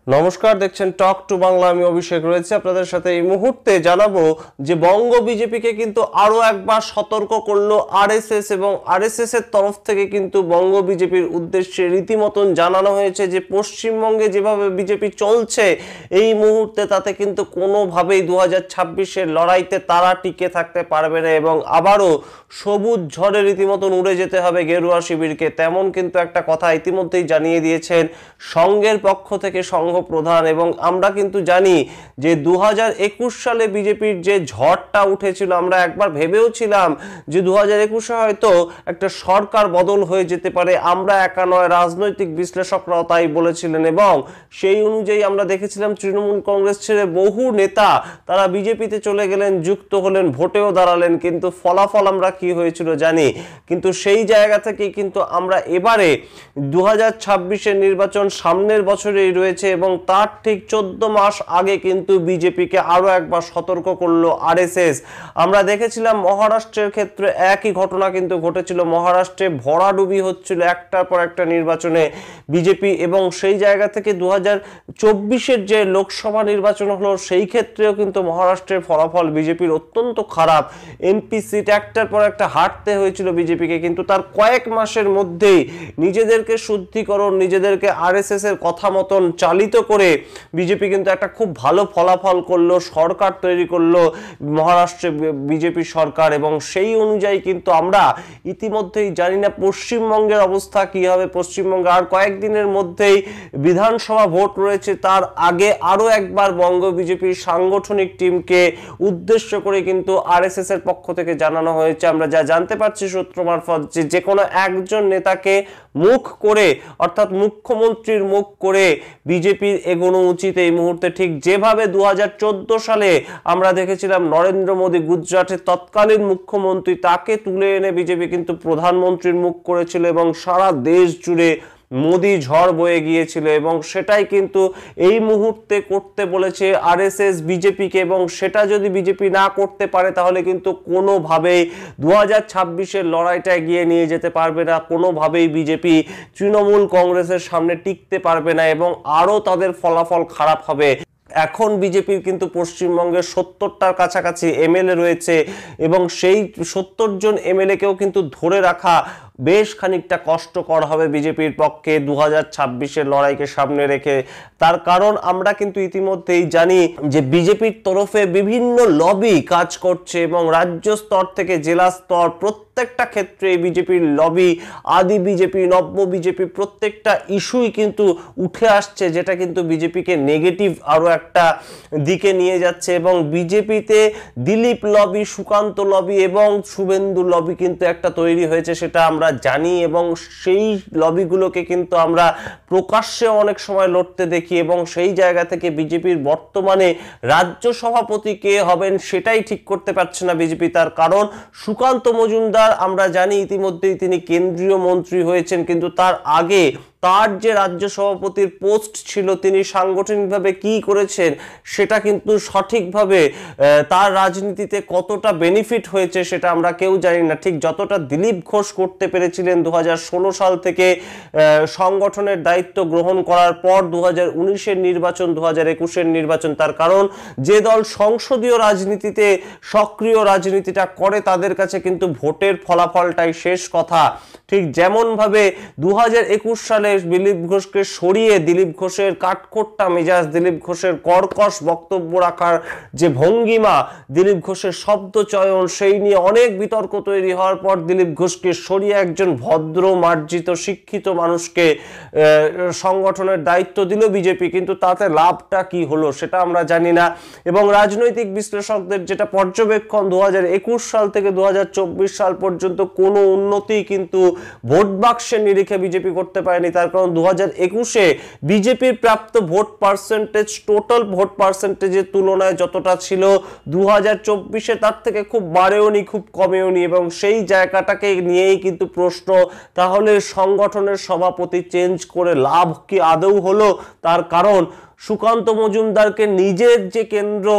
নমস্কার, দেখছেন talk to Bangla. আমি অভিষেক রয়েছে আপনাদের সাথে। এই মুহূর্তে জানাবো যে বঙ্গ বিজেপিকে কিন্তু আরো একবার সতর্ক করলো আরএসএস, এবং আরএসএস এর তরফ থেকে কিন্তু বঙ্গ বিজেপির উদ্দেশ্যে রীতিমতন জানানো হয়েছে যে পশ্চিমবঙ্গে যেভাবে বিজেপি চলছে এই মুহূর্তে তাতে কিন্তু কোনোভাবেই 2026-এর লড়াইতে তারা টিকে থাকতে পারবে না, এবং আবারও সবুজ ঝড়ে রীতিমতন উড়ে যেতে হবে গেরুয়া শিবিরকে। তেমন কিন্তু একটা কথা ইতিমধ্যেই জানিয়ে দিয়েছেন সংঘের পক্ষ থেকে সংঘ প্রধান। এবং আমরা কিন্তু জানি যে 2021 সালে বিজেপির যে ঝড়টা উঠেছিল, আমরা একবার ভেবেও ছিলাম যে 2021-এ হয়তো একটা সরকার বদল হয়ে যেতে পারে। আমরা একা নয়, রাজনৈতিক বিশ্লেষকরাও তাই বলেছিলেন, এবং সেই অনুযায়ী আমরা দেখেছিলাম তৃণমূল কংগ্রেস ছেড়ে বহু নেতা তারা বিজেপিতে চলে গেলেন, যুক্ত হলেন, ভোটেও দাঁড়ালেন, কিন্তু ফলাফল আমরা কি হয়েছিল জানি। কিন্তু সেই জায়গা থেকে কিন্তু আমরা এবারে 2026-এর নির্বাচন সামনের বছরেই রয়েছে, এবং তার ঠিক 14 মাস আগে কিন্তু বিজেপিকে আরো একবার সতর্ক করলো আরএসএস। আমরা দেখেছিলাম মহারাষ্ট্রের ক্ষেত্রে একই ঘটনা কিন্তু ঘটেছিল। মহারাষ্ট্রে ভরাডুবি হচ্ছিল একটার পর একটা নির্বাচনে বিজেপি, এবং সেই জায়গা থেকে 2024-এর যে লোকসভা নির্বাচন হলো সেই ক্ষেত্রেও কিন্তু মহারাষ্ট্রের ফলাফল বিজেপির অত্যন্ত খারাপ। এমপি সিট একটার পর একটা হারতে হয়েছিল বিজেপিকে, কিন্তু তার কয়েক মাসের মধ্যেই নিজেদেরকে শুদ্ধিকরণ, নিজেদেরকে আরএসএস এর কথা মতন চালিত করে বিজেপি কিন্তু একটা খুব ভালো ফলাফল করলো, সরকার তৈরি করলো মহারাষ্ট্রে বিজেপি সরকার। এবং সেই অনুযায়ী কিন্তু আমরা ইতিমধ্যেই জানি না পশ্চিমবঙ্গের অবস্থা কি হবে। পশ্চিমবঙ্গে আর কয়েকদিনের মধ্যেই বিধানসভা ভোট রয়েছে, তার আগে আরো একবার বঙ্গ বিজেপির সাংগঠনিক টিমকে উদ্দেশ্য করে কিন্তু আরএসএস এর পক্ষ থেকে জানানো হয়েছে। আমরা যা জানতে পারছি সূত্র মারফত যে কোনো একজন নেতাকে মুখ করে, অর্থাৎ মুখ্যমন্ত্রীর মুখ করে বিজেপির এগোনো উচিত এই মুহূর্তে। ঠিক যেভাবে 2014 সালে আমরা দেখেছিলাম নরেন্দ্র মোদী গুজরাটের তৎকালীন মুখ্যমন্ত্রী, তাকে তুলে এনে বিজেপি কিন্তু প্রধানমন্ত্রীর মুখ করেছিল, এবং সারা দেশ জুড়ে মোদি ঝড় বয়ে গিয়েছিল। এবং সেটাই কিন্তু এই মুহূর্তে করতে বলেছে আরএসএস বিজেপিকে, এবং সেটা যদি বিজেপি না করতে পারে তাহলে কিন্তু কোনোভাবেই 2026-এর লড়াইটা এগিয়ে নিয়ে যেতে পারবে না। কোনোভাবেই বিজেপি তৃণমূল কংগ্রেসের সামনে টিকতে পারবে না, এবং আরও তাদের ফলাফল খারাপ হবে। এখন বিজেপির কিন্তু পশ্চিমবঙ্গের 70টার কাছাকাছি এমএলএ রয়েছে, এবং সেই 70 জন এমএলএকেও কিন্তু ধরে রাখা বেশ খানিকটা কষ্টকর হবে বিজেপির পক্ষে 2026-এর লড়াইকে সামনে রেখে। তার কারণ আমরা কিন্তু ইতিমধ্যেই জানি যে বিজেপির তরফে বিভিন্ন লবি কাজ করছে, এবং রাজ্য স্তর থেকে জেলা স্তর প্রত্যেকটা ক্ষেত্রে বিজেপির লবি, আদি বিজেপি, নব্য বিজেপি, প্রত্যেকটা ইস্যুই কিন্তু উঠে আসছে, যেটা কিন্তু বিজেপিকে নেগেটিভ আরো একটা দিকে নিয়ে যাচ্ছে। এবং বিজেপিতে দিলীপ লবি, সুকান্ত লবি এবং শুভেন্দু লবি কিন্তু একটা তৈরি হয়েছে, সেটা আমরা জানি। এবং সেই লবিগুলোকে কিন্তু আমরা প্রকাশ্যে অনেক সময় লড়তে দেখি, এবং সেই জায়গা থেকে বিজেপির বর্তমানে রাজ্য সভাপতি কে হবেন সেটাই ঠিক করতে পারছে না বিজেপি। তার কারণ সুকান্ত মজুমদার আমরা জানি ইতিমধ্যেই তিনি কেন্দ্রীয় মন্ত্রী হয়েছেন, কিন্তু তার আগে তার যে রাজ্য সভাপতির পোস্ট ছিল তিনি সাংগঠনিকভাবে কি করেছেন সেটা কিন্তু সঠিকভাবে তার রাজনীতিতে কতটা বেনিফিট হয়েছে সেটা আমরা কেউ জানি না। ঠিক যতটা দিলীপ ঘোষ করতে পেরেছিলেন 2016 সাল থেকে সংগঠনের দায়িত্ব গ্রহণ করার পর 2019-এর নির্বাচন, 2021-এর নির্বাচন। তার কারণ যে দল সংসদীয় রাজনীতিতে সক্রিয় রাজনীতিটা করে তাদের কাছে কিন্তু ভোটের ফলাফলটাই শেষ কথা। ঠিক যেমনভাবে 2021 সালে দিলীপ ঘোষকে সরিয়ে দিলীপ ঘোষের কাঠখোট্টা মেজাজ, দিলীপ ঘোষের কর্কশ বক্তব্য রাখার যে ভঙ্গিমা, দিলীপ ঘোষের শব্দ চয়ন, সেই নিয়ে অনেক বিতর্ক তৈরি হওয়ার পর দিলীপ ঘোষকে সরিয়ে একজন ভদ্র, মার্জিত, শিক্ষিত মানুষকে সংগঠনের দায়িত্ব দিল বিজেপি, কিন্তু তাতে লাভটা কি হলো সেটা আমরা জানি না। এবং রাজনৈতিক বিশ্লেষকদের যেটা পর্যবেক্ষণ 2021 সাল থেকে 2024 সাল পর্যন্ত কোনো উন্নতি কিন্তু ভোট বাক্সের নিরিখে বিজেপি করতে পারেনি। তার কারণ 2021-এ বিজেপির প্রাপ্ত ভোট পার্সেন্টেজ টোটাল ভোট পার্সেন্টেজের তুলনায় যতটা ছিল 2024-এ তার থেকে খুব বাড়েওনি, খুব কমেওনি। এবং সেই জায়গাটাকে নিয়েই কিন্তু প্রশ্ন, তাহলে সংগঠনের সভাপতি চেঞ্জ করে লাভ কি আদৌ হলো? তার কারণ সুকান্ত মজুমদারকে নিজের যে কেন্দ্র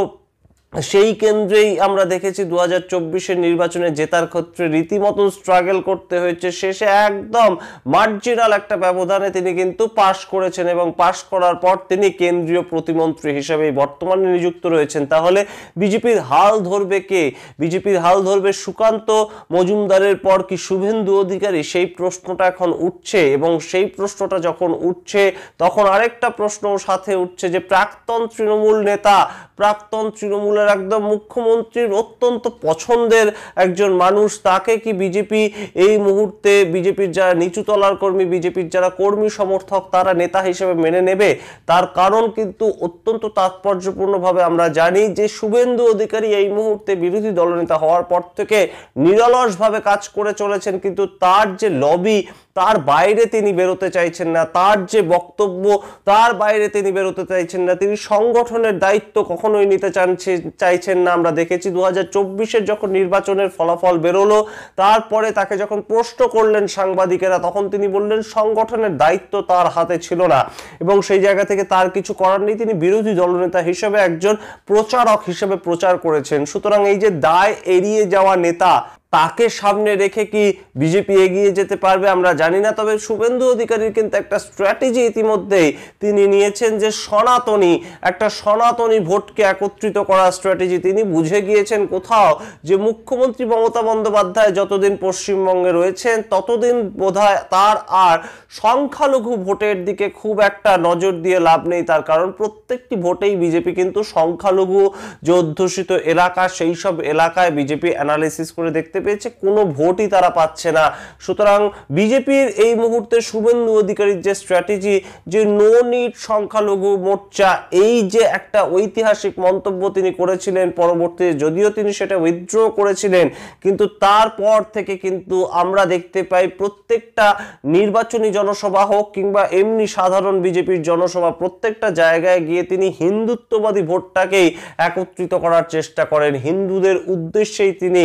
সেই কেন্দ্রেই আমরা দেখেছি 2024-এর নির্বাচনে জেতার ক্ষেত্রে রীতিমতো স্ট্রাগল করতে হয়েছে, শেষে একদম মার্জিনাল একটা ব্যবধানে তিনি কিন্তু পাশ করেছেন এবং পাশ করার পর তিনি কেন্দ্রীয় প্রতিমন্ত্রী হিসেবে বর্তমানে নিযুক্ত রয়েছেন। তাহলে বিজেপির হাল ধরবে কে? বিজেপির হাল ধরবে সুকান্ত মজুমদারের পর কি শুভেন্দু অধিকারী? সেই প্রশ্নটা এখন উঠছে এবং সেই প্রশ্নটা যখন উঠছে তখন আরেকটা প্রশ্ন সাথে উঠছে যে প্রাক্তন তৃণমূল নেতা, প্রাক্তন তৃণমূলের একদম মুখ্যমন্ত্রীর অত্যন্ত পছন্দের একজন মানুষ, তাকে কি বিজেপি এই মুহূর্তে, বিজেপির যারা নিচুতলার কর্মী, বিজেপির যারা কর্মী সমর্থক, তারা নেতা হিসেবে মেনে নেবে? তার কারণ কিন্তু অত্যন্ত তাৎপর্যপূর্ণভাবে আমরা জানি যে শুভেন্দু অধিকারী এই মুহূর্তে বিরোধী দলনেতা হওয়ার পর থেকে নিরলসভাবে কাজ করে চলেছেন, কিন্তু তার যে লবি, তার বাইরে তিনি বেরোতে চাইছেন না, তার যে বক্তব্য, তার বাইরে তিনি বেরোতে চাইছেন না, তিনি সংগঠনের দায়িত্ব কখনোই নিতে চাইছেন না। আমরা দেখেছি 2024-এর যখন নির্বাচনের ফলাফল বেরোলো, তারপরে তাকে যখন প্রশ্ন করলেন সাংবাদিকেরা, তখন তিনি বললেন সংগঠনের দায়িত্ব তার হাতে ছিল না এবং সেই জায়গা থেকে তার কিছু করার নেই, তিনি বিরোধী দলনেতা হিসেবে একজন প্রচারক হিসেবে প্রচার করেছেন। সুতরাং এই যে দায় এড়িয়ে যাওয়া নেতা, তাকে সামনে রেখে কি বিজেপি এগিয়ে যেতে পারবে আমরা জানি না। তবে শুভেন্দু অধিকারীর কিন্তু একটা স্ট্র্যাটেজি ইতিমধ্যেই তিনি নিয়েছেন যে একটা সনাতনী ভোটকে একত্রিত করার স্ট্র্যাটেজি। তিনি বুঝে গিয়েছেন কোথাও যে মুখ্যমন্ত্রী মমতা বন্দ্যোপাধ্যায় যতদিন পশ্চিমবঙ্গে রয়েছেন ততদিন বোধহয় তার আর সংখ্যালঘু ভোটের দিকে খুব একটা নজর দিয়ে লাভ নেই। তার কারণ প্রত্যেকটি ভোটেই বিজেপি কিন্তু সংখ্যালঘু যে অধ্যুষিত এলাকা, সেই সব এলাকায় বিজেপি অ্যানালিসিস করে দেখতে পেয়েছে কোনো ভোটই তারা পাচ্ছে না। সুতরাং বিজেপির এই মুহূর্তে শুভেন্দু অধিকারীর যে স্ট্র্যাটেজি, যে নো নিড সংখ্যালঘু মোর্চা, এই যে একটা ঐতিহাসিক মন্তব্য তিনি করেছিলেন, পরবর্তীতে যদিও তিনি সেটা উইথড্র করেছিলেন, কিন্তু তারপর থেকে কিন্তু আমরা দেখতে পাই প্রত্যেকটা নির্বাচনী জনসভা হোক কিংবা এমনি সাধারণ বিজেপির জনসভা, প্রত্যেকটা জায়গায় গিয়ে তিনি হিন্দুত্ববাদী ভোটটাকেই একত্রিত করার চেষ্টা করেন। হিন্দুদের উদ্দেশ্যেই তিনি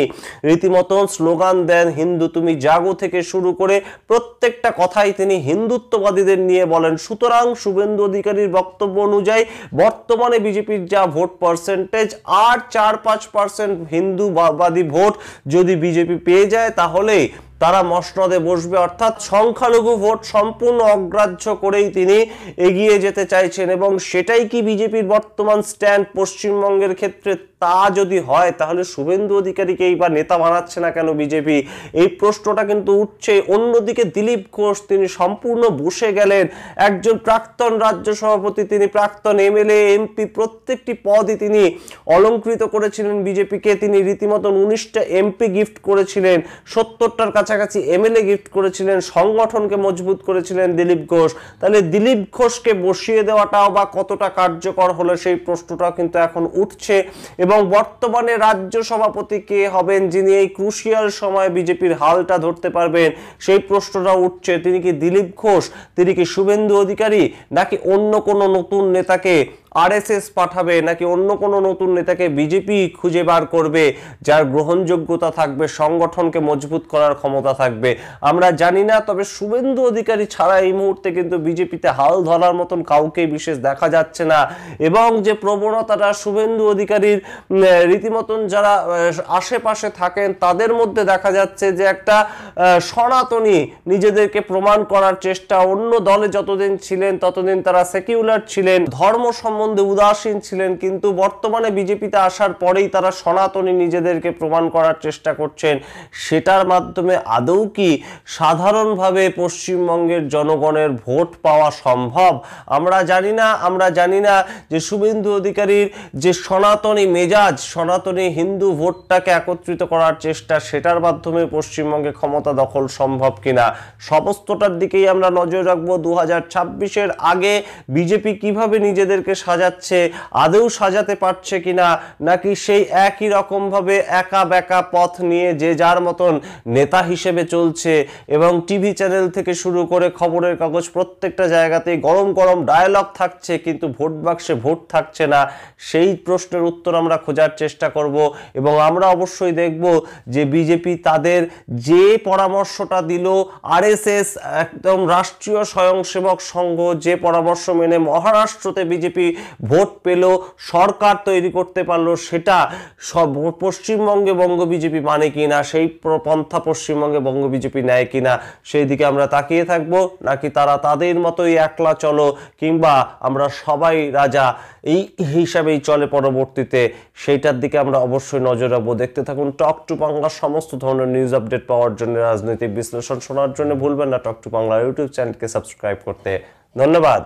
রীতিমতো স্লোগান দেন, হিন্দু তুমি জাগো থেকে শুরু করে প্রত্যেকটা কথাই তিনি হিন্দুত্ববাদীদের নিয়ে বলেন। সুতরাং শুভেন্দু অধিকারীর বক্তব্য অনুযায়ী বর্তমানে বিজেপির যা ভোট পার্সেন্টেজ, আর 4-5% হিন্দুবাদী ভোট যদি বিজেপি পেয়ে যায় তাহলে তারা মসনদে বসবে, অর্থাৎ সংখ্যালঘু ভোট সম্পূর্ণ অগ্রাহ্য করেই তিনি এগিয়ে যেতে চাইছেন। এবং সেটাই কি বিজেপির বর্তমান স্ট্যান্ড পশ্চিমবঙ্গের ক্ষেত্রে? তা যদি হয় তাহলে শুভেন্দু অধিকারীকে এইবার নেতা বানাচ্ছে না কেন বিজেপি? এই প্রশ্নটা কিন্তু উঠছে। অন্যদিকে দিলীপ ঘোষ, তিনি সম্পূর্ণ বসে গেলেন, একজন প্রাক্তন রাজ্য সভাপতি, তিনি প্রাক্তন এমএলএ, এমপি, প্রত্যেকটি পদই তিনি অলংকৃত করেছিলেন বিজেপিকে। তিনি রীতিমতো 19টা এমপি গিফট করেছিলেন, 70টার কাছাকাছি এমএলএ গিফট করেছিলেন, সংগঠনকে মজবুত করেছিলেন দিলীপ ঘোষ। তাহলে দিলীপ ঘোষকে বসিয়ে দেওয়াটাও বা কতটা কার্যকর হলো সেই প্রশ্নটাও কিন্তু এখন উঠছে। এবং বর্তমানে রাজ্য সভাপতি কে হবেন যিনি এই ক্রুশিয়াল সময় বিজেপির হালটা ধরতে পারবেন, সেই প্রশ্নটা উঠছে। তিনি কি দিলীপ ঘোষ, তিনি কি শুভেন্দু অধিকারী, নাকি অন্য কোনো নতুন নেতাকে আরএসএস পাঠাবে, নাকি অন্য কোনো নতুন নেতাকে বিজেপি খুঁজে বার করবে যার গ্রহণযোগ্যতা থাকবে, সংগঠনকে মজবুত করার ক্ষমতা থাকবে? আমরা জানি না। তবে শুভেন্দু অধিকারী ছাড়া এই মুহূর্তে কিন্তু বিজেপিতে হাল ধরার মতন কাউকে বিশেষ দেখা যাচ্ছে না। এবং যে প্রবণতাটা শুভেন্দু অধিকারীর রীতিমতন যারা আশেপাশে থাকেন তাদের মধ্যে দেখা যাচ্ছে যে একটা সনাতনী নিজেদেরকে প্রমাণ করার চেষ্টা। অন্য দলে যতদিন ছিলেন ততদিন তারা সেকুলার ছিলেন, ধর্ম সম্বন্ধে উদাসীন ছিলেন, কিন্তু বর্তমানে বিজেপিতে আসার পরেই তারা সনাতনী নিজেদেরকে প্রমাণ করার চেষ্টা করছেন। সেটার মাধ্যমে আদৌ কি সাধারণভাবে পশ্চিমবঙ্গের জনগণের ভোট পাওয়া সম্ভব? আমরা জানি না যে শুভেন্দু অধিকারীর যে সনাতনী মেজাজ, সনাতনী হিন্দু ভোটটাকে একত্রিত করার চেষ্টা, সেটার মাধ্যমে পশ্চিমবঙ্গে ক্ষমতা দখল সম্ভব কিনা। সমস্তটার দিকেই আমরা নজর রাখবো। 2026-এর আগে বিজেপি কিভাবে নিজেদেরকে সাজাচ্ছে, আদৌ সাজাতে পারছে কিনা, নাকি সেই একই রকম ভাবে একা বেঁকা পথ নিয়ে যে যার মতন নেতা হিসেবে চলছে এবং টিভি চ্যানেল থেকে শুরু করে খবরের কাগজ প্রত্যেকটা জায়গাতেই গরম গরম ডায়ালগ থাকছে, কিন্তু ভোট বাক্সে ভোট থাকছে না। সেই প্রশ্নের উত্তর আমরা খোঁজার চেষ্টা করব এবং আমরা অবশ্যই দেখব যে বিজেপি তাদের যে পরামর্শটা দিল, আরএসএস একদম রাষ্ট্রীয় স্বয়ংসেবক সংঘ যে পরামর্শ মেনে মহারাষ্ট্রতে বিজেপি ভোট পেল, সরকার তৈরি করতে পারলো, সেটা পশ্চিমবঙ্গে বঙ্গ বিজেপি মানে কিনা, সেই পন্থা পশ্চিমবঙ্গে বঙ্গ বিজেপি নেয় কিনা, সেই দিকে আমরা তাকিয়ে থাকবো, নাকি তারা তাদের মতোই একলা চলো কিংবা আমরা সবাই রাজা এই হিসাবেই চলে পরবর্তীতে, সেইটার দিকে আমরা অবশ্যই নজর রাখবো। দেখতে থাকুন টক টু বাংলার সমস্ত ধরনের নিউজ আপডেট পাওয়ার জন্য, রাজনৈতিক বিশ্লেষণ শোনার জন্য ভুলবেন না টক টু বাংলা ইউটিউব চ্যানেলকে সাবস্ক্রাইব করতে। ধন্যবাদ।